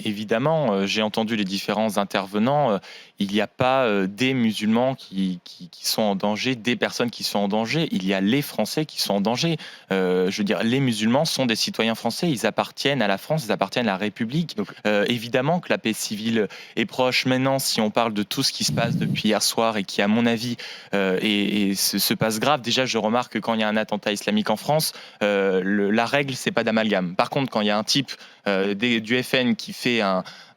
évidemment, j'ai entendu les différents intervenants. Il n'y a pas des musulmans qui sont en danger, des personnes qui sont en danger. Il y a les Français qui sont en danger. Je veux dire, les musulmans sont des citoyens français. Ils appartiennent à la France, ils appartiennent à la République. Donc, évidemment que la paix civile est proche. Maintenant, si on parle de tout ce qui se passe depuis hier soir et qui, à mon avis, se passe grave, déjà, je remarque que quand il y a un attentat islamique en France, la règle, c'est pas d'amalgame. Par contre, quand il y a un type du FN qui fait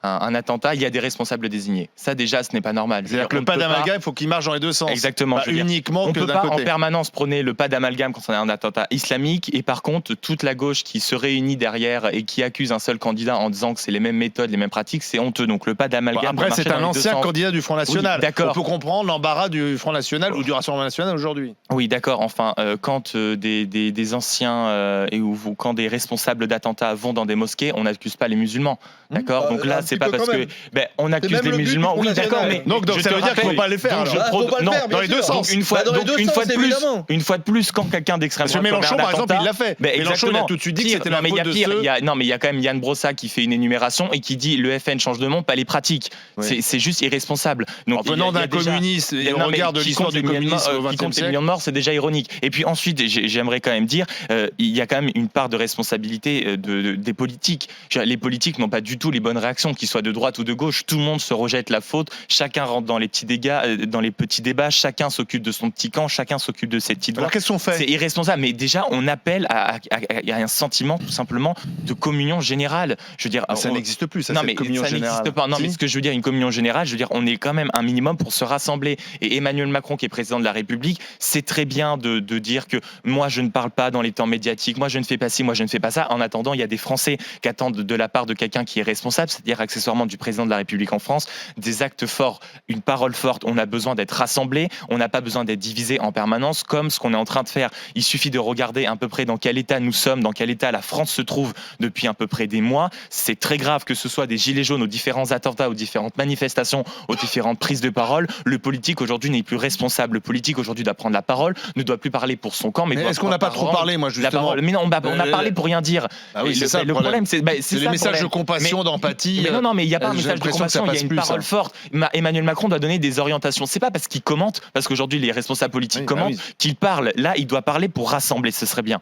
un attentat, il y a des responsables désignés. Ça, déjà, ce n'est pas normal. C'est-à-dire que le pas d'amalgame, il faut qu'il marche dans les deux sens. Exactement. Pas uniquement on que peut d'un pas côté. en permanence prôner le pas d'amalgame quand on a un attentat islamique, et par contre, toute la gauche qui se réunit derrière et qui accuse un seul candidat en disant que c'est les mêmes méthodes, les mêmes pratiques, c'est honteux. Donc le pas d'amalgame. Après, c'est un ancien candidat du Front National. Oui, d'accord. On peut comprendre l'embarras du Front National ou du Rassemblement National aujourd'hui. Oui, d'accord. Enfin, quand des anciens quand des responsables d'attentats vont dans des mosquées, on n'accuse pas les musulmans. D'accord. Donc là, c'est pas parce que on accuse les musulmans. Oui, d'accord, mais donc ça veut dire qu'il ne faut pas les faire. Non, dans les deux sens. Une fois de plus, quand quelqu'un d'extrême droite Mélenchon, par exemple, il l'a fait. Mélenchon, il a tout de suite dit que c'était la faute de ceux. Non, mais il y a quand même Yann Brossa qui fait une énumération et qui dit le FN change de monde, pas les pratiques. C'est juste irresponsable. En venant d'un communiste et au regard de l'histoire du communisme au qui compte XXe des millions de morts, c'est déjà ironique. Et puis ensuite, j'aimerais quand même dire, il y a quand même une part de responsabilité des politiques. Les politiques n'ont pas du tout les bonnes réactions, qu'ils soient de droite ou de gauche. Tout le monde se rejette la faute. Chacun rentre dans les petits dégâts, dans les petits débats. Chacun s'occupe de son petit camp. Chacun s'occupe de ses petites voix. Alors qu'est-ce qu'on fait? C'est irresponsable. Mais déjà, on appelle à un sentiment tout simplement de communion générale. Je veux dire, ça n'existe plus. Ça, non, mais communion ça n'existe pas. Non, mais ce que je veux dire, une communion générale, je veux dire, on est quand même un minimum pour se rassembler. Et Emmanuel Macron, qui est président de la République, c'est très bien de dire que moi, je ne parle pas dans les temps médiatiques, moi, je ne fais pas ci, moi, je ne fais pas ça. En attendant, il y a des Français qui attendent de la part de quelqu'un qui est responsable, c'est-à-dire accessoirement du président de la République en France, des actes forts, une parole forte. On a besoin d'être rassemblés, on n'a pas besoin d'être divisés en permanence, comme ce qu'on est en train de faire. Il suffit de regarder à peu près dans quel état nous sommes, dans quel état la France se trouve depuis à peu près des mois. C'est très grave que ce soit des gilets jaunes aux différents attentats, aux différentes manifestations, aux différentes prises de parole. Le politique aujourd'hui n'est plus responsable. Le politique aujourd'hui doit prendre la parole, ne doit plus parler pour son camp. Mais est-ce qu'on n'a pas trop parlé, moi, justement? Mais non, on a parlé pour rien dire. Ah oui, c'est ça le problème. C'est les messages de compassion, d'empathie. Mais non, mais il n'y a pas un message de compassion, il y a une parole forte. Emmanuel Macron doit donner des orientations. C'est pas parce qu'il commente, parce qu'aujourd'hui les responsables politiques commentent, qu'il parle. Là, il doit parler pour rassembler. Ce serait bien.